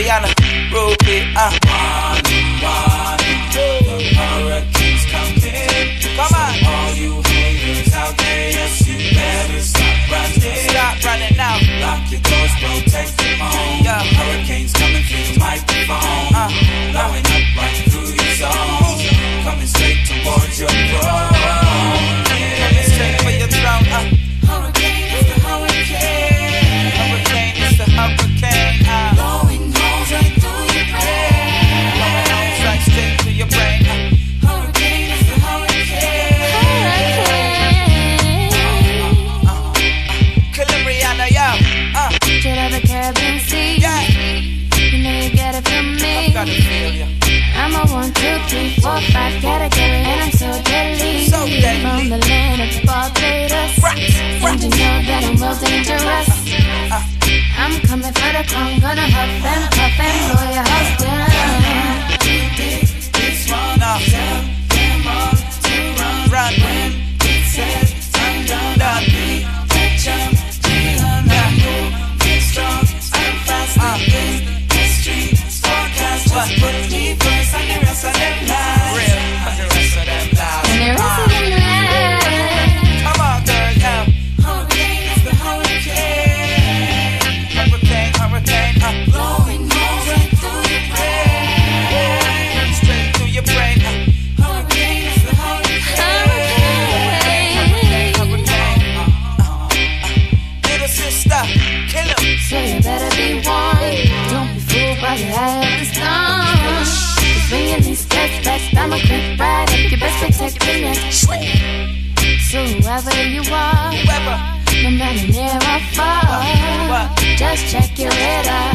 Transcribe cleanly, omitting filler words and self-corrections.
Rihanna, Ruby, One, the hurricanes coming. Come on. So all you haters out there, yes, you better stop running. Stop running now. Lock your doors, protect your home. Yeah. Hurricanes coming through the microphone. Blowing up right through your zone. Coming straight towards your throne. Coming straight for your throne. Hurricane is the hurricane. Hurricane is the hurricane. Blowing holes right through your brain. Blowing holes right straight to your brain. Hurricane is the hurricane. Killer Rihanna, yo. Straight out the Caribbean Sea. Yeah. You know you get it from me. Gotta feel ya. I'm a 1, 2, 3, 4, 5 category, and I'm so deadly. So deadly. From the land of Barbados. And you know that I'm well dangerous. I'm coming for the crown, gonna huff and puff and blow your house down. This one, No. tell them all to run. When it says I'm done, be the champion. I move, get strong, I'm fast, in the street, forecast. Just put me first and the rest of them lies. Real, and the rest of them lies. And the rest of them lies. Come on, girl, yeah. Hurricane is the hurricane. Hurricane, hurricane, Blowing holes right through your brain. straight through your brain. Hurricane is the hurricane. Hurricane. Little sister, kill him. So you better be warned. Don't be fooled by the eye of the storm. Cause when you least expect, I'm a quick ride up. You best protect your neck. So whoever you are, Whoever. no matter near or far, What? just check your radar.